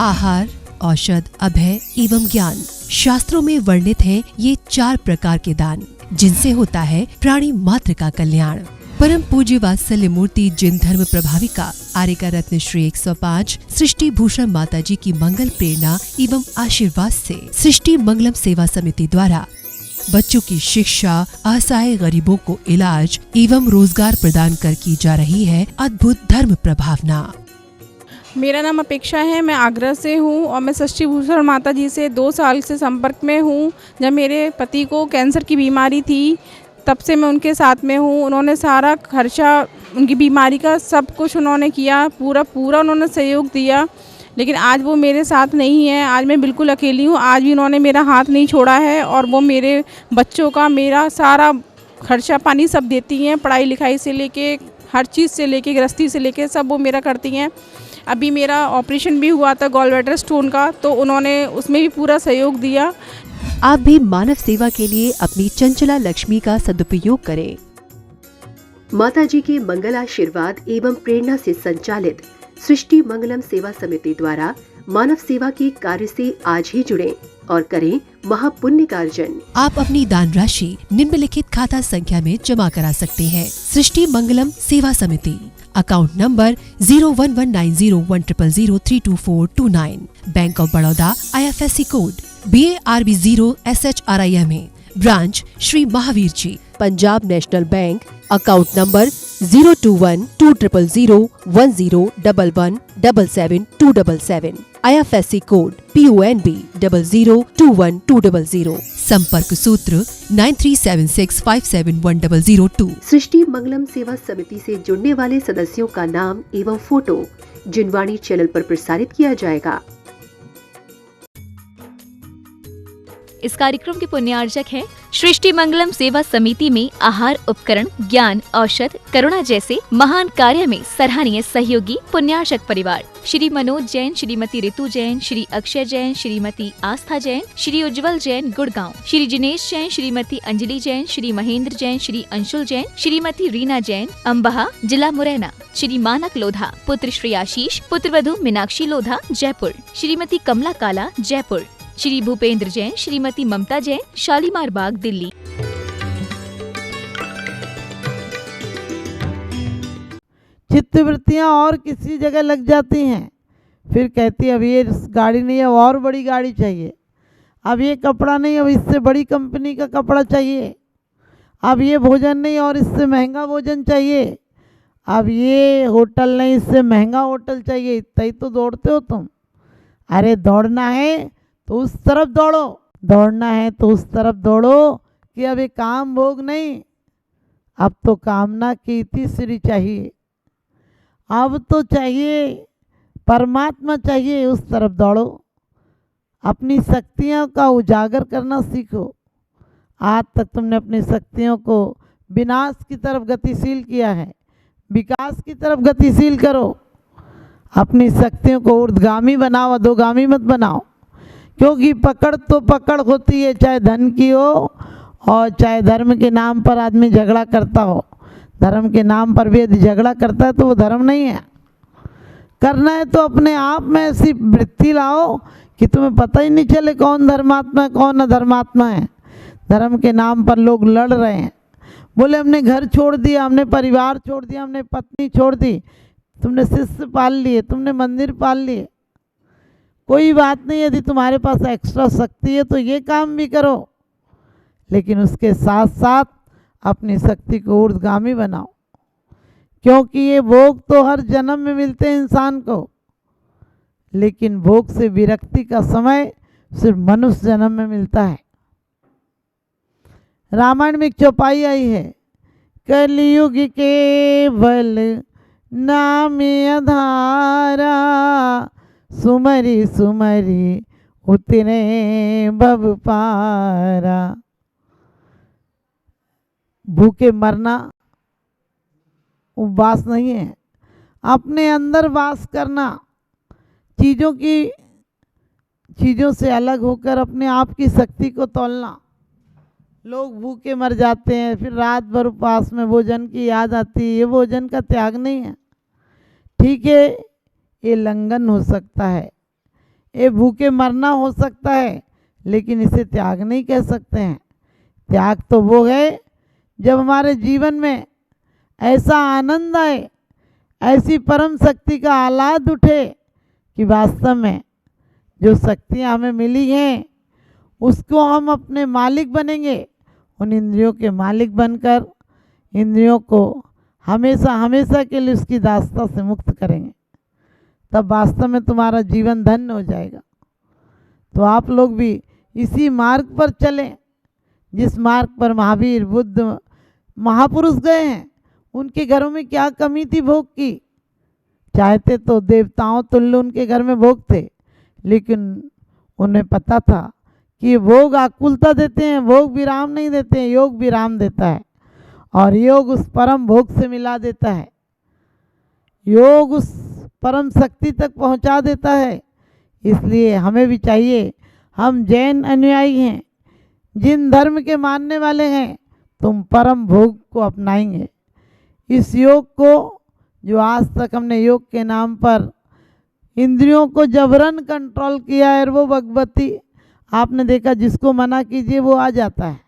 आहार, औषध, अभय एवं ज्ञान। शास्त्रों में वर्णित हैं ये 4 प्रकार के दान, जिनसे होता है प्राणी मात्र का कल्याण। परम पूज्य वात्सल्य मूर्ति जिन धर्म प्रभाविका आर्यका रत्न श्री 105 सृष्टि भूषण माता जी की मंगल प्रेरणा एवं आशीर्वाद से सृष्टि मंगलम सेवा समिति द्वारा बच्चों की शिक्षा, असहाय गरीबों को इलाज एवं रोजगार प्रदान कर की जा रही है अद्भुत धर्म प्रभावना। मेरा नाम अपेक्षा है, मैं आगरा से हूँ और मैं सृष्टि भूषण माता जी से 2 साल से संपर्क में हूँ। जब मेरे पति को कैंसर की बीमारी थी तब से मैं उनके साथ में हूँ। उन्होंने सारा खर्चा उनकी बीमारी का सब कुछ उन्होंने किया, पूरा उन्होंने सहयोग दिया। लेकिन आज वो मेरे साथ नहीं है, आज मैं बिल्कुल अकेली हूँ। आज भी उन्होंने मेरा हाथ नहीं छोड़ा है और वो मेरे बच्चों का मेरा सारा खर्चा पानी सब देती हैं, पढ़ाई लिखाई से लेके हर चीज़ से लेके गृहस्थी से लेके सब वो मेरा करती हैं। अभी मेरा ऑपरेशन भी हुआ था गॉलब्लैडर स्टोन का, तो उन्होंने उसमें भी पूरा सहयोग दिया। आप भी मानव सेवा के लिए अपनी चंचला लक्ष्मी का सदुपयोग करें। माता जी के मंगल आशीर्वाद एवं प्रेरणा से संचालित सृष्टि मंगलम सेवा समिति द्वारा मानव सेवा के कार्य से आज ही जुड़ें और करें महापुण्य का अर्जन। आप अपनी दान राशि निम्नलिखित खाता संख्या में जमा करा सकते हैं। सृष्टि Mangalam Seva Samiti, account number 01190100032429, bank of Baroda, IFSC code BARB 0 SHRIMA, branch Shri Mahavir ji, Punjab national bank, account number 021220101177 IFSC code PONB 0021200, संपर्क सूत्र 9376571002। सृष्टि मंगलम सेवा समिति से जुड़ने वाले सदस्यों का नाम एवं फोटो जिनवाणी चैनल पर प्रसारित किया जाएगा। इस कार्यक्रम के पुण्यार्जक हैं सृष्टि मंगलम सेवा समिति में आहार उपकरण, ज्ञान, औषध, करुणा जैसे महान कार्य में सराहनीय सहयोगी पुण्यार्जक परिवार श्री मनोज जैन, श्रीमती ऋतु जैन, श्री अक्षय जैन, श्रीमती आस्था जैन, श्री उज्जवल जैन गुड़गांव, श्री जिनेश जैन, श्रीमती अंजलि जैन, श्री महेंद्र जैन, श्री अंशुल जैन, श्रीमती रीना जैन, अम्बाहा जिला मुरैना, श्री मानक लोधा, पुत्र श्री आशीष, पुत्र वधू मीनाक्षी लोधा जयपुर, श्रीमती कमला काला जयपुर, श्री भूपेंद्र जैन, श्रीमती ममता जैन, शालीमार बाग दिल्ली। चित्तवृत्तियाँ और किसी जगह लग जाती हैं, फिर कहती है अब ये गाड़ी नहीं है, और बड़ी गाड़ी चाहिए, अब ये कपड़ा नहीं, अब इससे बड़ी कंपनी का कपड़ा चाहिए, अब ये भोजन नहीं और इससे महंगा भोजन चाहिए, अब ये होटल नहीं इससे महंगा होटल चाहिए। इतना ही तो दौड़ते हो तुम। अरे दौड़ना है तो उस तरफ दौड़ो, दौड़ना है तो उस तरफ दौड़ो कि अब ये काम भोग नहीं, अब तो कामना की तीसरी चाहिए, अब तो चाहिए परमात्मा चाहिए, उस तरफ दौड़ो। अपनी शक्तियों का उजागर करना सीखो। आज तक तुमने अपनी शक्तियों को विनाश की तरफ गतिशील किया है, विकास की तरफ गतिशील करो। अपनी शक्तियों को ऊर्ध्वगामी बनाओ, अधोगामी मत बनाओ, क्योंकि पकड़ तो पकड़ होती है, चाहे धन की हो और चाहे धर्म के नाम पर आदमी झगड़ा करता हो। धर्म के नाम पर भी यदि झगड़ा करता है तो वो धर्म नहीं है। करना है तो अपने आप में ऐसी वृत्ति लाओ कि तुम्हें पता ही नहीं चले कौन धर्मात्मा है कौन अधर्मात्मा है। धर्म के नाम पर लोग लड़ रहे हैं, बोले हमने घर छोड़ दिया, हमने परिवार छोड़ दिया, हमने पत्नी छोड़ दी। तुमने शिष्य पाल लिए, तुमने मंदिर पाल लिए, कोई बात नहीं। यदि तुम्हारे पास एक्स्ट्रा शक्ति है तो ये काम भी करो, लेकिन उसके साथ साथ अपनी शक्ति को ऊर्ध्वगामी बनाओ, क्योंकि ये भोग तो हर जन्म में मिलते हैं इंसान को, लेकिन भोग से विरक्ति का समय सिर्फ मनुष्य जन्म में मिलता है। रामायण में एक चौपाई आई है, कलयुग केवल नाम आधारा, सुमरी सुमरी उतरे भव पारा। भूखे मरना उपवास नहीं है, अपने अंदर वास करना, चीज़ों से अलग होकर अपने आप की शक्ति को तोलना। लोग भूखे मर जाते हैं, फिर रात भर उपवास में भोजन की याद आती है। ये भोजन का त्याग नहीं है, ठीक है, ये लंघन हो सकता है, ये भूखे मरना हो सकता है, लेकिन इसे त्याग नहीं कह सकते हैं। त्याग तो वो है जब हमारे जीवन में ऐसा आनंद आए, ऐसी परम शक्ति का आह्लाद उठे कि वास्तव में जो शक्तियाँ हमें मिली हैं उसको हम अपने मालिक बनेंगे। उन इंद्रियों के मालिक बनकर इंद्रियों को हमेशा हमेशा के लिए उसकी दास्ता से मुक्त करेंगे, तब वास्तव में तुम्हारा जीवन धन्य हो जाएगा। तो आप लोग भी इसी मार्ग पर चलें जिस मार्ग पर महावीर, बुद्ध, महापुरुष गए हैं। उनके घरों में क्या कमी थी भोग की? चाहते तो देवताओं तुल्य उनके घर में भोग थे, लेकिन उन्हें पता था कि भोग आकुलता देते हैं, भोग विराम नहीं देते हैं, योग विराम देता है और योग उस परम भोग से मिला देता है, योग उस परम शक्ति तक पहुंचा देता है। इसलिए हमें भी चाहिए, हम जैन अनुयायी हैं, जिन धर्म के मानने वाले हैं, तुम परम भोग को अपनाएंगे। इस योग को जो आज तक हमने योग के नाम पर इंद्रियों को जबरन कंट्रोल किया है, वो भगवती आपने देखा, जिसको मना कीजिए वो आ जाता है,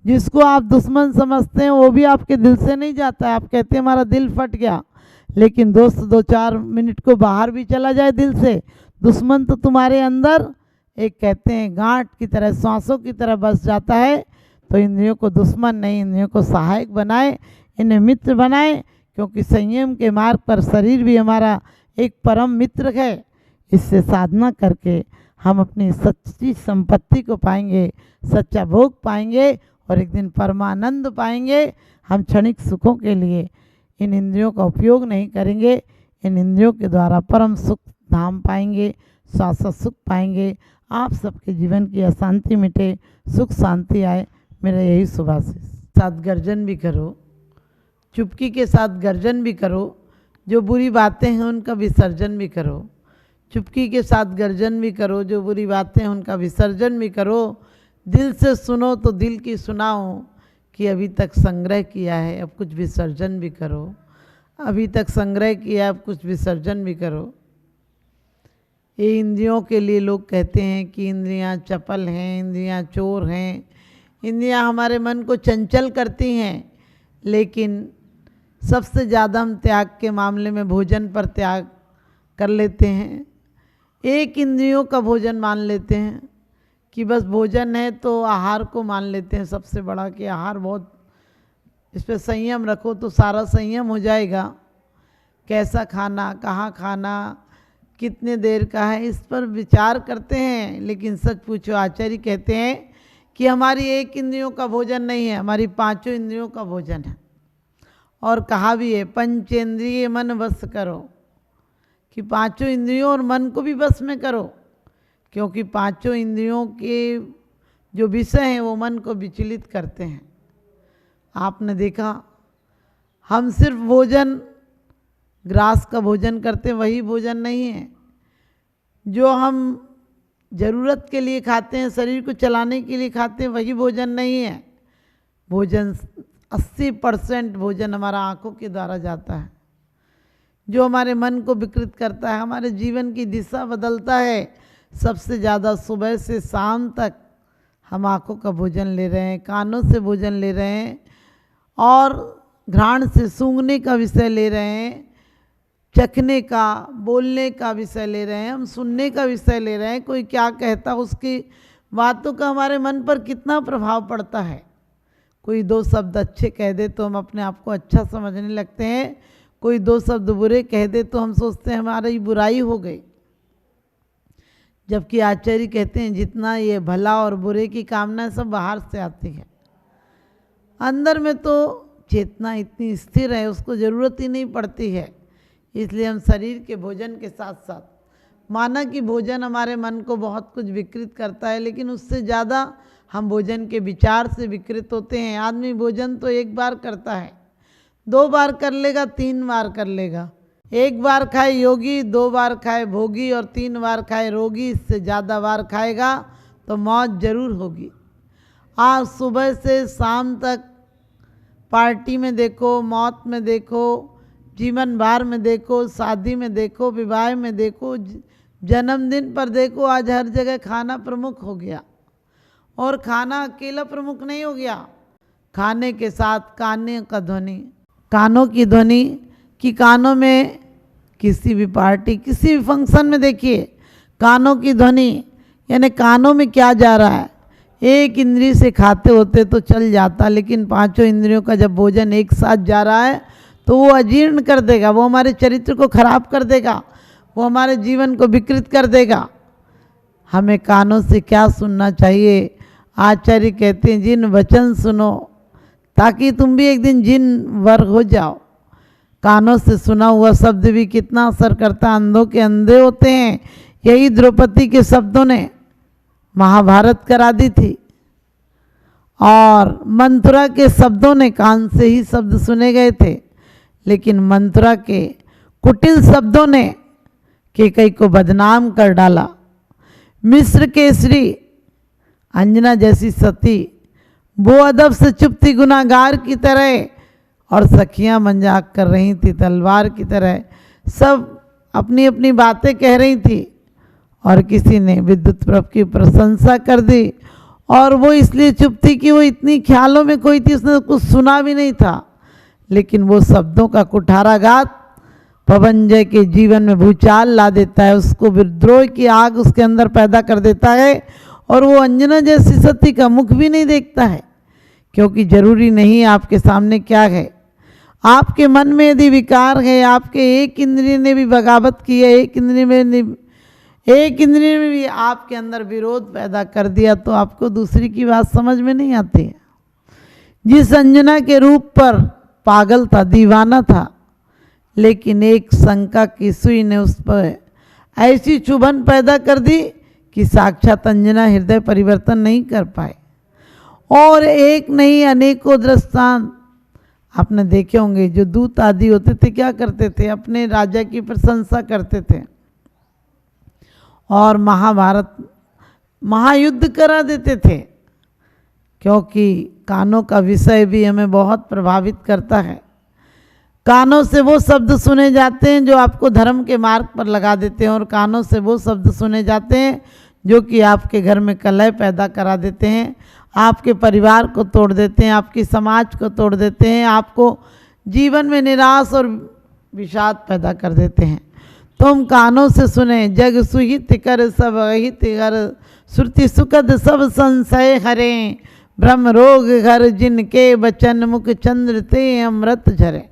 जिसको आप दुश्मन समझते हैं वो भी आपके दिल से नहीं जाता है। आप कहते हैं हमारा दिल फट गया, लेकिन दोस्त 2-4 मिनट को बाहर भी चला जाए दिल से, दुश्मन तो तुम्हारे अंदर एक कहते हैं गांठ की तरह, सांसों की तरह बस जाता है। तो इंद्रियों को दुश्मन नहीं, इंद्रियों को सहायक बनाए, इन्हें मित्र बनाए, क्योंकि संयम के मार्ग पर शरीर भी हमारा एक परम मित्र है। इससे साधना करके हम अपनी सच्ची संपत्ति को पाएंगे, सच्चा भोग पाएंगे और एक दिन परमानंद पाएंगे। हम क्षणिक सुखों के लिए इन इंद्रियों का उपयोग नहीं करेंगे, इन इंद्रियों के द्वारा परम सुख धाम पाएंगे, शाश्वत सुख पाएंगे। आप सबके जीवन की अशांति मिटे, सुख शांति आए, मेरा यही शुभाशीष। साथ गर्जन भी करो, चुपकी के साथ गर्जन भी करो, जो बुरी बातें हैं उनका विसर्जन भी करो। चुपकी के साथ गर्जन भी करो, जो बुरी बातें हैं उनका विसर्जन भी करो। दिल से सुनो तो दिल की सुनाओ कि अभी तक संग्रह किया है, अब कुछ विसर्जन भी करो। अभी तक संग्रह किया है, अब कुछ विसर्जन भी करो। ये इंद्रियों के लिए लोग कहते हैं कि इंद्रियां चपल हैं, इंद्रियां चोर हैं, इंद्रियां हमारे मन को चंचल करती हैं। लेकिन सबसे ज़्यादा हम त्याग के मामले में भोजन पर त्याग कर लेते हैं। एक इंद्रियों का भोजन मान लेते हैं कि बस भोजन है, तो आहार को मान लेते हैं सबसे बड़ा, कि आहार बहुत, इस पर संयम रखो तो सारा संयम हो जाएगा। कैसा खाना, कहाँ खाना, कितने देर का है, इस पर विचार करते हैं। लेकिन सच पूछो, आचार्य कहते हैं कि हमारी एक इंद्रियों का भोजन नहीं है, हमारी 5 इंद्रियों का भोजन है। और कहा भी है, पंचेंद्रिय मन वश करो, कि 5 इंद्रियों और मन को भी वश में करो, क्योंकि 5 इंद्रियों के जो विषय हैं वो मन को विचलित करते हैं। आपने देखा, हम सिर्फ भोजन, ग्रास का भोजन करते, वही भोजन नहीं है। जो हम ज़रूरत के लिए खाते हैं, शरीर को चलाने के लिए खाते हैं, वही भोजन नहीं है। भोजन 80% भोजन हमारा आँखों के द्वारा जाता है, जो हमारे मन को विकृत करता है, हमारे जीवन की दिशा बदलता है। सबसे ज़्यादा सुबह से शाम तक हम आँखों का भोजन ले रहे हैं, कानों से भोजन ले रहे हैं, और घ्राण से सूंघने का विषय ले रहे हैं, चखने का, बोलने का विषय ले रहे हैं, हम सुनने का विषय ले रहे हैं। कोई क्या कहता, उसकी बातों का हमारे मन पर कितना प्रभाव पड़ता है। कोई 2 शब्द अच्छे कह दे तो हम अपने आप को अच्छा समझने लगते हैं, कोई 2 शब्द बुरे कह दे तो हम सोचते हैं हमारी बुराई हो गई। जबकि आचार्य कहते हैं जितना ये भला और बुरे की कामना सब बाहर से आती है, अंदर में तो चेतना इतनी स्थिर है, उसको ज़रूरत ही नहीं पड़ती है। इसलिए हम शरीर के भोजन के साथ साथ, माना कि भोजन हमारे मन को बहुत कुछ विकृत करता है, लेकिन उससे ज़्यादा हम भोजन के विचार से विकृत होते हैं। आदमी भोजन तो 1 बार करता है, 2 बार कर लेगा, 3 बार कर लेगा। 1 बार खाए योगी, 2 बार खाए भोगी और 3 बार खाए रोगी। इससे ज़्यादा बार खाएगा तो मौत जरूर होगी। आज सुबह से शाम तक पार्टी में देखो, मौत में देखो, जीवन भर में देखो, शादी में देखो, विवाह में देखो, जन्मदिन पर देखो आज हर जगह खाना प्रमुख हो गया, और खाना अकेला प्रमुख नहीं हो गया, खाने के साथ कानों का ध्वनि, कानों की ध्वनि कि कानों में किसी भी पार्टी किसी भी फंक्शन में देखिए कानों की ध्वनि, यानी कानों में क्या जा रहा है। एक इंद्री से खाते होते तो चल जाता, लेकिन पांचों इंद्रियों का जब भोजन एक साथ जा रहा है तो वो अजीर्ण कर देगा, वो हमारे चरित्र को खराब कर देगा, वो हमारे जीवन को विकृत कर देगा। हमें कानों से क्या सुनना चाहिए? आचार्य कहते हैं जिन वचन सुनो ताकि तुम भी एक दिन जिन वर हो जाओ। कानों से सुना हुआ शब्द भी कितना असर करता, अंधों के अंधे होते हैं। यही द्रौपदी के शब्दों ने महाभारत करा दी थी, और मंथुरा के शब्दों ने कान से ही शब्द सुने गए थे, लेकिन मंथुरा के कुटिल शब्दों ने कैकेयी को बदनाम कर डाला। मिस्र केसरी अंजना जैसी सती वो अदब से चुप थी गुनाहगार की तरह, और सखियां मजाक कर रही थी तलवार की तरह, सब अपनी अपनी बातें कह रही थी, और किसी ने विद्युत प्रभ की प्रशंसा कर दी, और वो इसलिए चुप थी कि वो इतनी ख्यालों में खोई थी, उसने कुछ सुना भी नहीं था। लेकिन वो शब्दों का कुठाराघात पवनजय के जीवन में भूचाल ला देता है, उसको विद्रोह की आग उसके अंदर पैदा कर देता है, और वो अंजना जैसी सती का मुख भी नहीं देखता है, क्योंकि जरूरी नहीं आपके सामने क्या है। आपके मन में यदि विकार है, आपके एक इंद्रिय ने भी बगावत की है, एक इंद्रिय में भी आपके अंदर विरोध पैदा कर दिया, तो आपको दूसरी की बात समझ में नहीं आती है। जिस अंजना के रूप पर पागल था, दीवाना था, लेकिन एक शंका की सुई ने उस पर ऐसी चुभन पैदा कर दी कि साक्षात अंजना हृदय परिवर्तन नहीं कर पाए। और एक नहीं अनेकों दृष्टांत आपने देखे होंगे। जो दूत आदि होते थे क्या करते थे? अपने राजा की प्रशंसा करते थे और महायुद्ध करा देते थे, क्योंकि कानों का विषय भी हमें बहुत प्रभावित करता है। कानों से वो शब्द सुने जाते हैं जो आपको धर्म के मार्ग पर लगा देते हैं, और कानों से वो शब्द सुने जाते हैं जो कि आपके घर में कलह पैदा करा देते हैं, आपके परिवार को तोड़ देते हैं, आपकी समाज को तोड़ देते हैं, आपको जीवन में निराश और विषाद पैदा कर देते हैं। तो हम कानों से सुने, जग सुहित कर सब अहित कर, श्रुति सुखद सब संशय हरें, ब्रह्म रोग घर जिनके बचन मुख चंद्र ते अमृत झरे।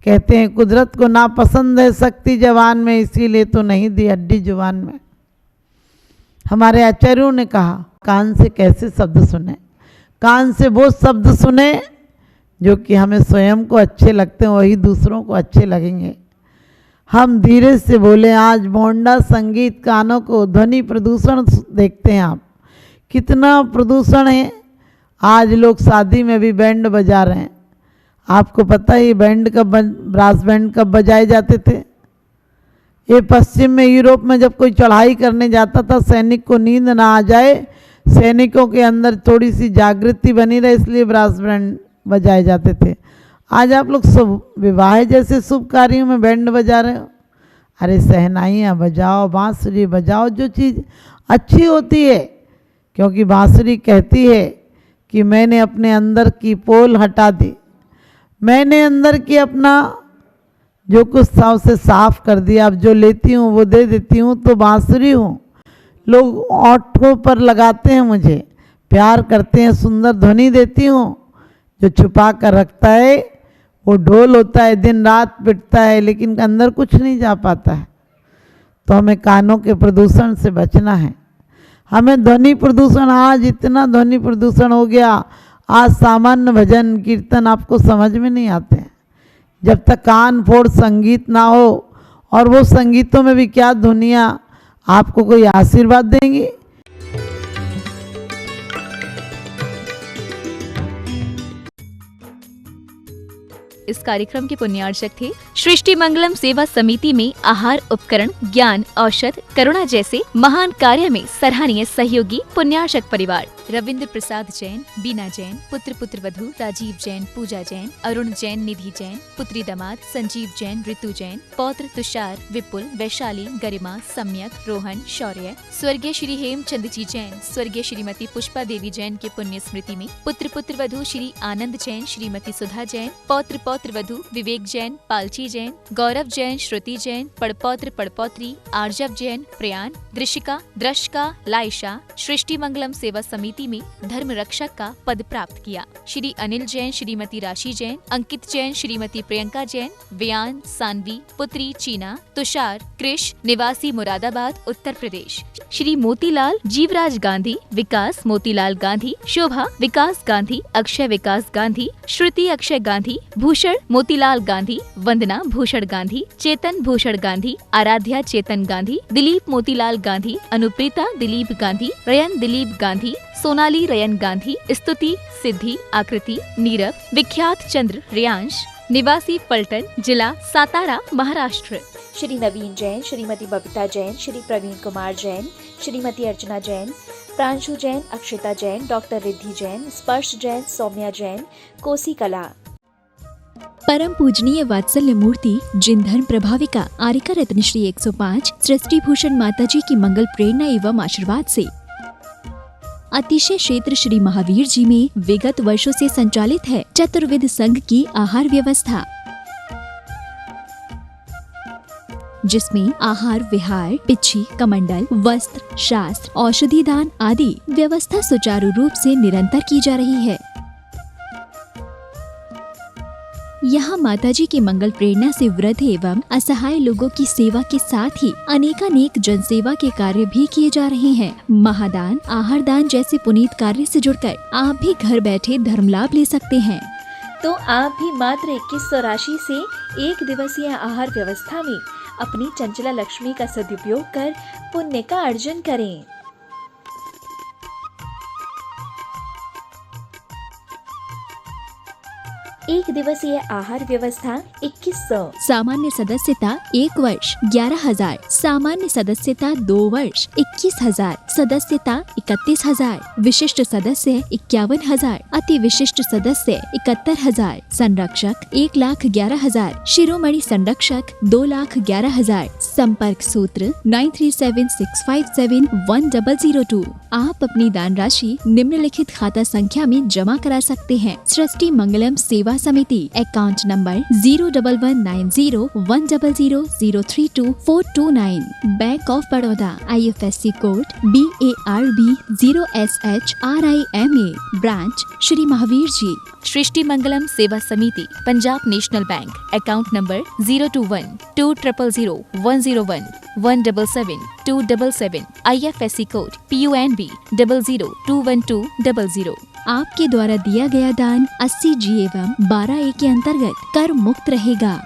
कहते हैं कुदरत को नापसंद है शक्ति जवान में, इसीलिए तो नहीं दी हड्डी जुबान में। हमारे आचार्यों ने कहा कान से कैसे शब्द सुने? कान से वो शब्द सुने जो कि हमें स्वयं को अच्छे लगते हैं, वही दूसरों को अच्छे लगेंगे। हम धीरे से बोले। आज मोंडा संगीत, कानों को ध्वनि प्रदूषण देखते हैं आप, कितना प्रदूषण है। आज लोग शादी में भी बैंड बजा रहे हैं। आपको पता है ये बैंड कब, ब्रास बैंड कब बजाए जाते थे? ये पश्चिम में, यूरोप में जब कोई चढ़ाई करने जाता था, सैनिक को नींद ना आ जाए, सैनिकों के अंदर थोड़ी सी जागृति बनी रहे, इसलिए ब्रास बैंड बजाए जाते थे। आज आप लोग विवाह जैसे शुभ कार्यों में बैंड बजा रहे हो। अरे सहनाइयाँ बजाओ, बांसुरी बजाओ, जो चीज़ अच्छी होती है, क्योंकि बांसुरी कहती है कि मैंने अपने अंदर की पोल हटा दी, मैंने अंदर की अपना जो कुछ था उसे साफ कर दिया, अब जो लेती हूँ वो दे देती हूँ, तो बांसुरी हूँ। लोग ओठों पर लगाते हैं, मुझे प्यार करते हैं, सुंदर ध्वनि देती हूँ। जो छुपा कर रखता है वो ढोल होता है, दिन रात पिटता है, लेकिन अंदर कुछ नहीं जा पाता है। तो हमें कानों के प्रदूषण से बचना है। हमें ध्वनि प्रदूषण, आज इतना ध्वनि प्रदूषण हो गया, आज सामान्य भजन कीर्तन आपको समझ में नहीं आते हैं जब तक कान फोड़ संगीत ना हो। और वो संगीतों में भी क्या धुनियाँ आपको कोई आशीर्वाद देंगी? इस कार्यक्रम के पुण्यार्चक थे सृष्टि मंगलम सेवा समिति में आहार उपकरण, ज्ञान, औषध, करुणा जैसे महान कार्य में सराहनीय सहयोगी पुण्यार्चक परिवार। रविंद्र प्रसाद जैन, बीना जैन, पुत्र पुत्रवधू राजीव जैन, पूजा जैन, अरुण जैन, निधि जैन, पुत्री दामाद संजीव जैन, ऋतु जैन, पौत्र तुषार, विपुल, वैशाली, गरिमा, सम्यक, रोहन, शौर्य, स्वर्गीय श्री हेमचंद जी जैन, स्वर्गीय श्रीमती पुष्पा देवी जैन के पुण्य स्मृति में पुत्र पुत्रवधू श्री आनंद जैन, श्रीमती सुधा जैन, पौत्र पौत्रवधू विवेक जैन, पालची जैन, गौरव जैन, श्रुति जैन, पड़पौत्र पड़पौत्री आर्जव जैन, प्रयान, दृशिका, द्रशका, लाइशा सृष्टि मंगलम सेवा समिति में धर्म रक्षक का पद प्राप्त किया। श्री अनिल जैन, श्रीमती राशि जैन, अंकित जैन, श्रीमती प्रियंका जैन, व्यान, सानवी, पुत्री चीना, तुषार, कृष, निवासी मुरादाबाद, उत्तर प्रदेश। श्री मोतीलाल जीवराज गांधी, विकास मोतीलाल गांधी, शोभा विकास गांधी, अक्षय विकास गांधी, श्रुति अक्षय गांधी, भूषण मोतीलाल गांधी, वंदना भूषण गांधी, चेतन भूषण गांधी, आराध्या चेतन गांधी, दिलीप मोतीलाल गांधी, अनुप्रीता दिलीप गांधी, रयन दिलीप गांधी, सोनाली रयन गांधी, स्तुति सिद्धि, आकृति, नीरव, विख्यात चंद्र रियांश, निवासी पलटन, जिला सातारा, महाराष्ट्र। श्री नवीन जैन, श्रीमती बबीता जैन, श्री प्रवीण कुमार जैन, श्रीमती अर्चना जैन, प्रांशु जैन, अक्षिता जैन, डॉक्टर रिद्धि जैन, स्पर्श जैन, सौम्या जैन, कोसी कला। परम पूजनीय वात्सल्य मूर्ति जिन धर्म प्रभाविका आरिका रत्न श्री 105 सृष्टि भूषण माता जी की मंगल प्रेरणा एवं आशीर्वाद से अतिशय क्षेत्र श्री महावीर जी में विगत वर्षों से संचालित है चतुर्विध संघ की आहार व्यवस्था, जिसमें आहार विहार, पिच्छी, कमंडल, वस्त्र, शास्त्र, औषधि दान आदि व्यवस्था सुचारू रूप से निरंतर की जा रही है। यहाँ माताजी की मंगल प्रेरणा से वृद्ध एवं असहाय लोगों की सेवा के साथ ही अनेकानेक जनसेवा के कार्य भी किए जा रहे हैं। महादान, आहार दान जैसे पुनीत कार्य से जुड़कर आप भी घर बैठे धर्म लाभ ले सकते हैं। तो आप भी मात्र 2100 राशि से एक दिवसीय आहार व्यवस्था में अपनी चंचला लक्ष्मी का सदुपयोग कर पुण्य का अर्जन करें। एक दिवसीय आहार व्यवस्था 2100। सामान्य सदस्यता 1 वर्ष 11,000, सामान्य सदस्यता 2 वर्ष 21,000, सदस्यता 31,000, विशिष्ट सदस्य 51,000, अति विशिष्ट सदस्य 71,000, संरक्षक 1,11,000, शिरोमणि संरक्षक 2,11,000। संपर्क सूत्र 9376571002। आप अपनी दान राशि निम्नलिखित खाता संख्या में जमा करा सकते हैं। सृष्टि Mangalam Seva Samiti, account number 011901000032429, bank of Baroda, IFSC code BARB 0SHRIMA, branch Shri Mahavir ji. Srishti Mangalam Seva Samiti, Punjab national bank, account number 021200101 177 IFSC code PUNB 0021200। आपके द्वारा दिया गया दान 80G एवं 12A के अंतर्गत कर मुक्त रहेगा।